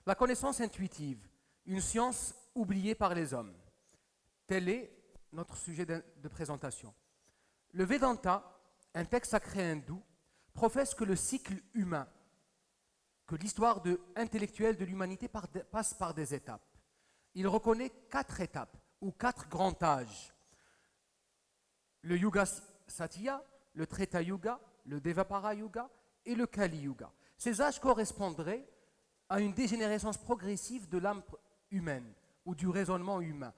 La connaissance intuitive, une science oubliée par les hommes. Tel est notre sujet de présentation. Le Vedanta, un texte sacré hindou, professe que le cycle humain, que l'histoire intellectuelle de l'humanité passe par des étapes. Il reconnaît 4 étapes, ou 4 grands âges. Le Yuga Satya, le Treta Yuga, le Devapara Yuga et le Kali Yuga. Ces âges correspondraient à une dégénérescence progressive de l'âme humaine ou du raisonnement humain.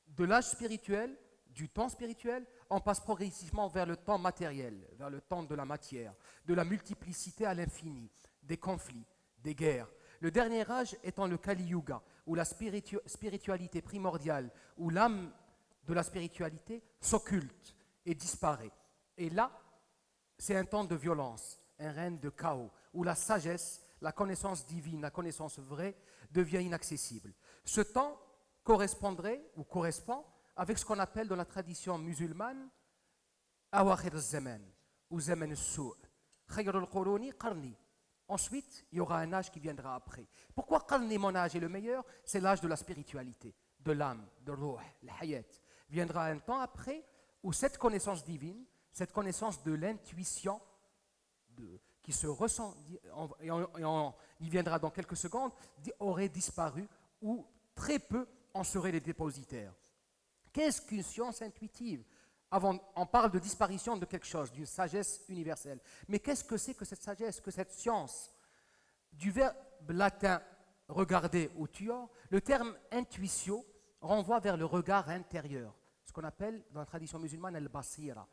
De l'âge spirituel, du temps spirituel, on passe progressivement vers le temps matériel, vers le temps de la matière, de la multiplicité à l'infini, des conflits, des guerres. Le dernier âge étant le Kali Yuga, où la spiritualité primordiale, où l'âme de la spiritualité s'occulte et disparaît. Et là, c'est un temps de violence, un règne de chaos, où la sagesse, la connaissance divine, la connaissance vraie devient inaccessible. Ce temps correspondrait ou correspond avec ce qu'on appelle dans la tradition musulmane Awakhir al-Zaman ou Zaman al-Su'. Khayr al-Quruni qarni. Ensuite, il y aura un âge qui viendra après. Pourquoi qarni, mon âge est le meilleur? C'est l'âge de la spiritualité, de l'âme, de ruh, la hayat. Viendra un temps après où cette connaissance divine, cette connaissance de l'intuition qui se ressent, il viendra dans quelques secondes, aurait disparu ou très peu en seraient les dépositaires. Qu'est-ce qu'une science intuitive? On parle de disparition de quelque chose, d'une sagesse universelle. Mais qu'est-ce que c'est que cette sagesse, que cette science? Du verbe latin regarder ou tuor, le terme intuitio renvoie vers le regard intérieur, ce qu'on appelle dans la tradition musulmane al-basira,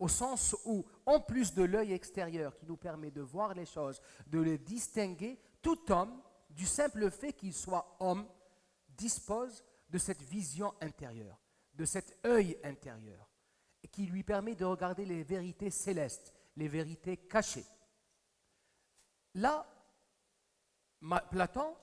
au sens où, en plus de l'œil extérieur qui nous permet de voir les choses, de les distinguer, tout homme, du simple fait qu'il soit homme, dispose de cette vision intérieure, de cet œil intérieur, qui lui permet de regarder les vérités célestes, les vérités cachées. Là, Platon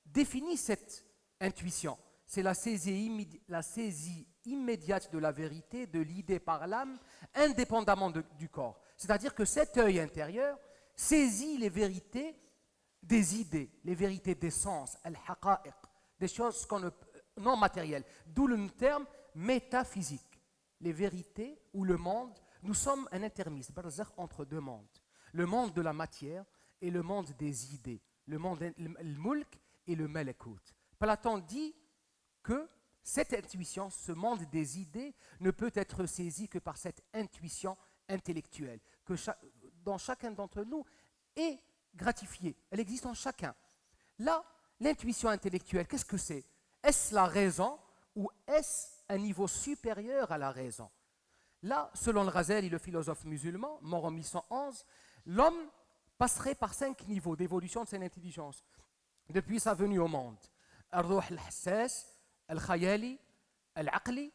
définit cette intuition. C'est la saisie immédiate de la vérité, de l'idée par l'âme, indépendamment du corps. C'est-à-dire que cet œil intérieur saisit les vérités des idées, les vérités des sens, al-haqa'iq, des choses non matérielles. D'où le terme métaphysique. Les vérités ou le monde, nous sommes un intermice, barzakh, entre deux mondes. Le monde de la matière et le monde des idées. Le monde, le mulk et le malakut. Platon dit que cette intuition, ce monde des idées, ne peut être saisi que par cette intuition intellectuelle, que dans chacun d'entre nous est gratifiée. Elle existe en chacun. Là, l'intuition intellectuelle, qu'est-ce que c'est? Est-ce la raison ou est-ce un niveau supérieur à la raison? Là, selon le Ghazali, le philosophe musulman, mort en 1111, l'homme passerait par 5 niveaux d'évolution de son intelligence depuis sa venue au monde. Al-Ruh al-Hassas, Al-Khayali, Al-Aqli,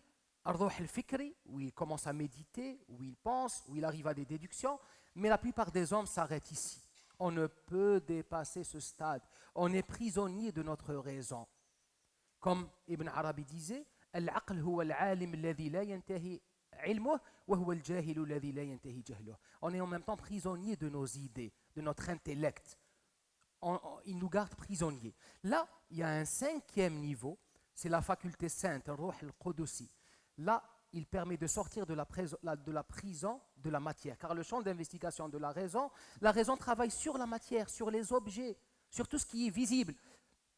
Al-Ruh al-Fikri, où il commence à méditer, où il pense, où il arrive à des déductions, mais la plupart des hommes s'arrêtent ici. On ne peut dépasser ce stade. On est prisonnier de notre raison. Comme Ibn Arabi disait, Al-Aql huwa al-alim alladhi la yantahi ilmuh wa huwa al-jahil alladhi la yantahi jahluh. On est en même temps prisonnier de nos idées, de notre intellect. Il nous garde prisonniers. Là, il y a un 5e niveau, c'est la faculté sainte, Ruh al-Qudusi. Là, il permet de sortir de la prison de la matière. Car le champ d'investigation de la raison travaille sur la matière, sur les objets, sur tout ce qui est visible.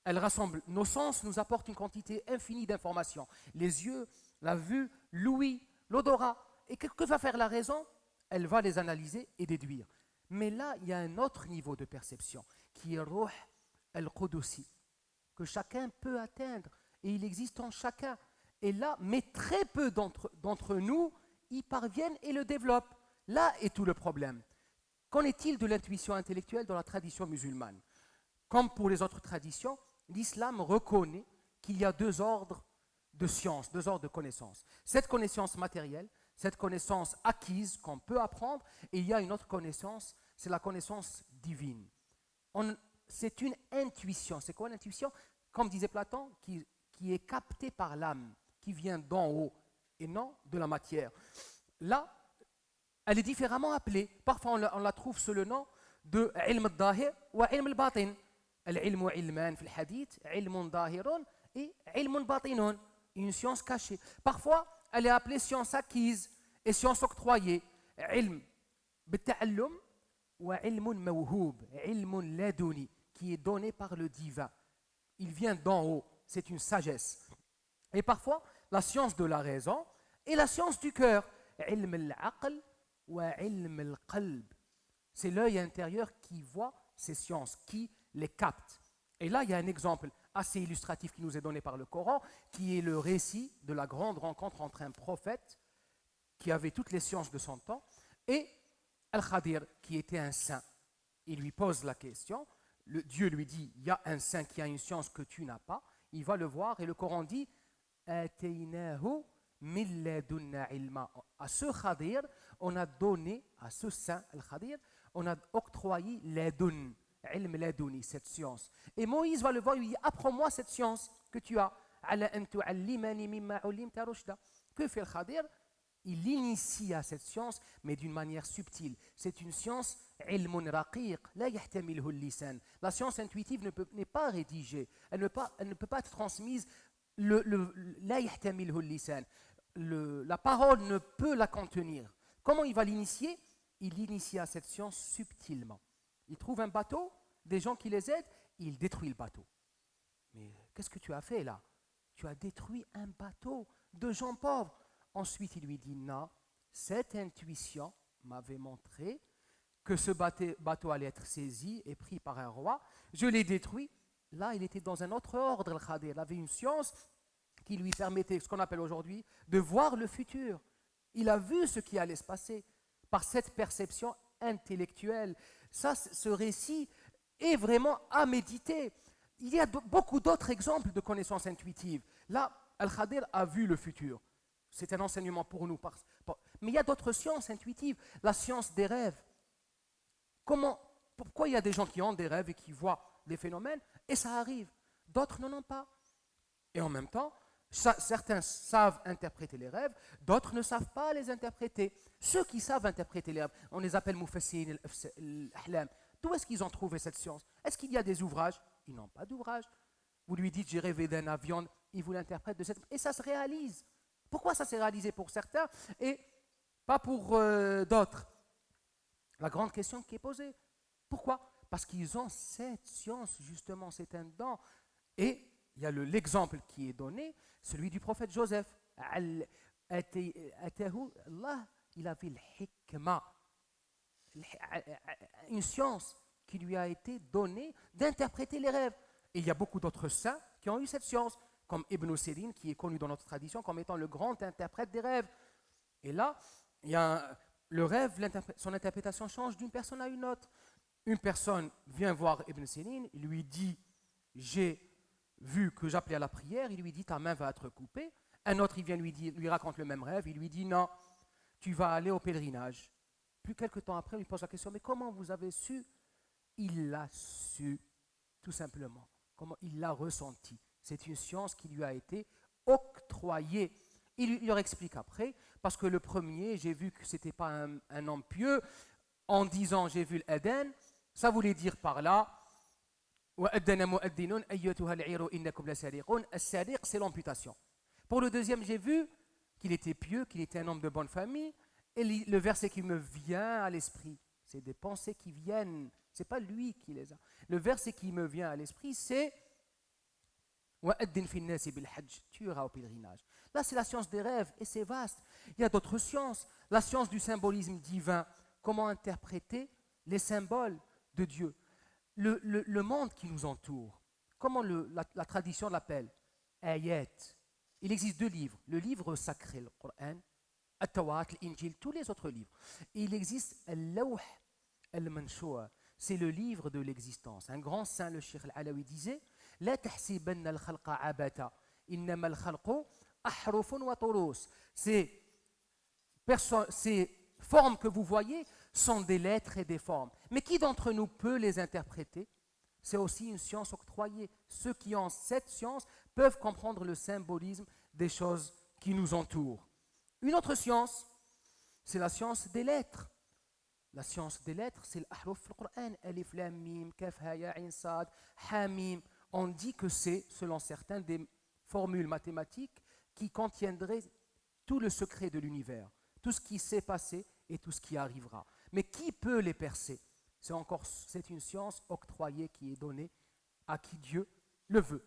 Elle rassemble nos sens, nous apporte une quantité infinie d'informations. Les yeux, la vue, l'ouïe, l'odorat. Et que va faire la raison? Elle va les analyser et déduire. Mais là, il y a un autre niveau de perception, qui est Ruh al-Qudusi, que chacun peut atteindre. Et il existe en chacun. Et là, mais très peu d'entre nous y parviennent et le développent. Là est tout le problème. Qu'en est-il de l'intuition intellectuelle dans la tradition musulmane? Comme pour les autres traditions, l'islam reconnaît qu'il y a 2 ordres de science, 2 ordres de connaissance. Cette connaissance matérielle, cette connaissance acquise qu'on peut apprendre, et il y a une autre connaissance, c'est la connaissance divine. C'est une intuition. C'est quoi l'intuition? Comme disait Platon, qui est captée par l'âme, qui vient d'en haut et non de la matière. Là, elle est différemment appelée. Parfois, on la trouve sous le nom de ilm al-dahir ou ilm al-batin. العلم علمان في الحديث علم ظاهر et علم باطن, une science cachée. Parfois, elle est appelée science acquise et science octroyée. علم بالتعلم وعلم موهوب, علم لدني, qui est donné par le divin. Il vient d'en haut, c'est une sagesse. Et parfois, la science de la raison et la science du cœur. علم العقل وعلم القلب. C'est l'œil intérieur qui voit ces sciences, qui les capte. Et là, il y a un exemple assez illustratif qui nous est donné par le Coran, qui est le récit de la grande rencontre entre un prophète qui avait toutes les sciences de son temps et Al-Khadir, qui était un saint. Il lui pose la question, Dieu lui dit, il y a un saint qui a une science que tu n'as pas, il va le voir et le Coran dit Ataynahu min ladunna ilma. À ce Khadir, on a donné, à ce saint Al-Khadir, on a octroyé ladun, ilm laduni, cette science. Et Moïse va le voir, il lui dit apprends-moi cette science que tu as. Ala an tu'allimani mimma 'ullimta rushda. Que fait Al-Khadir? Il initie à cette science, mais d'une manière subtile. C'est une science ilmun raqiq, la yahtamilhu al-lisan. La science intuitive n'est pas rédigée, elle ne peut pas être transmise. La yahtamilhu al-lisan. La parole ne peut la contenir. Comment il va l'initier? Il l'initie à cette science subtilement. Il trouve un bateau, des gens qui les aident, il détruit le bateau. Mais qu'est-ce que tu as fait là? Tu as détruit un bateau de gens pauvres. Ensuite, il lui dit, non, cette intuition m'avait montré que ce bateau allait être saisi et pris par un roi. Je l'ai détruit. Là, il était dans un autre ordre, Al-Khadir. Il avait une science qui lui permettait, ce qu'on appelle aujourd'hui, de voir le futur. Il a vu ce qui allait se passer par cette perception intellectuelle. Ça, ce récit est vraiment à méditer. Il y a beaucoup d'autres exemples de connaissances intuitives. Là, Al-Khadir a vu le futur. C'est un enseignement pour nous. Mais il y a d'autres sciences intuitives. La science des rêves. Pourquoi il y a des gens qui ont des rêves et qui voient des phénomènes et ça arrive? D'autres n'en ont pas. Et en même temps, certains savent interpréter les rêves, d'autres ne savent pas les interpréter. Ceux qui savent interpréter les rêves, on les appelle mufassirin al-ahlam. D'où est-ce qu'ils ont trouvé cette science? Est-ce qu'il y a des ouvrages? Ils n'ont pas d'ouvrages. Vous lui dites, j'ai rêvé d'un avion, il vous l'interprète de cette... Et ça se réalise. Pourquoi ça s'est réalisé pour certains et pas pour d'autres? La grande question qui est posée. Pourquoi? Parce qu'ils ont cette science, justement, c'est un don. Et il y a l'exemple qui est donné, celui du prophète Joseph. Allah, il avait l'hikma, une science qui lui a été donnée d'interpréter les rêves. Et il y a beaucoup d'autres saints qui ont eu cette science, comme Ibn Sirin, qui est connu dans notre tradition comme étant le grand interprète des rêves. Et là, il y a le rêve, son interprétation change d'une personne à une autre. Une personne vient voir Ibn Sirin, il lui dit « J'ai vu que j'appelais à la prière », il lui dit « Ta main va être coupée ». Un autre, il vient lui raconte le même rêve, il lui dit « Non, tu vas aller au pèlerinage ». Puis quelques temps après, il pose la question « Mais comment vous avez su ?» Il l'a su, tout simplement. Comment il l'a ressenti. C'est une science qui lui a été octroyée. Il leur explique après, parce que le premier, j'ai vu que ce n'était pas un homme pieux, en disant j'ai vu l'Aden, ça voulait dire par là, c'est l'amputation. Pour le deuxième, j'ai vu qu'il était pieux, qu'il était un homme de bonne famille, et le verset qui me vient à l'esprit, c'est des pensées qui viennent, ce n'est pas lui qui les a. Le verset qui me vient à l'esprit, c'est tu iras au pèlerinage. Là, c'est la science des rêves et c'est vaste. Il y a d'autres sciences. La science du symbolisme divin. Comment interpréter les symboles de Dieu. Le monde qui nous entoure. Comment la tradition l'appelle? Ayat. Il existe deux livres. Le livre sacré, le Coran, At-Tawrat, l'Injil, tous les autres livres. Et il existe Al-Lawh al-Manshur. C'est le livre de l'existence. Un grand saint, le Cheikh Al-Alawi, disait لا تحسبن الخلق عبثا إنما الخلق أحرف وطروس. Ces formes que vous voyez sont des lettres et des formes. Mais qui d'entre nous peut les interpréter? C'est aussi une science octroyée. Ceux qui ont cette science peuvent comprendre le symbolisme des choses qui nous entourent. Une autre science, c'est la science des lettres. La science des lettres, c'est l'ahruf du Coran. Alif, lam, mim, kaf, ha, ya, ain, sad, ha, mim. On dit que c'est, selon certains, des formules mathématiques qui contiendraient tout le secret de l'univers, tout ce qui s'est passé et tout ce qui arrivera. Mais qui peut les percer? C'est une science octroyée qui est donnée à qui Dieu le veut.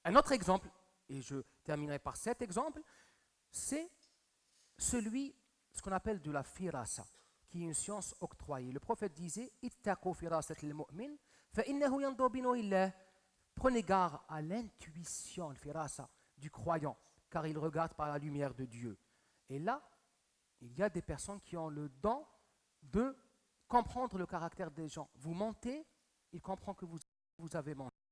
Un autre exemple, et je terminerai par cet exemple, c'est ce qu'on appelle de la firasa, qui est une science octroyée. Le prophète disait Ittaqu firasat al-mu'min fa innahu yanzur bi nurillah. Prenez garde à l'intuition, le firasa, du croyant, car il regarde par la lumière de Dieu. Et là, il y a des personnes qui ont le don de comprendre le caractère des gens. Vous mentez, il comprend que vous avez menti.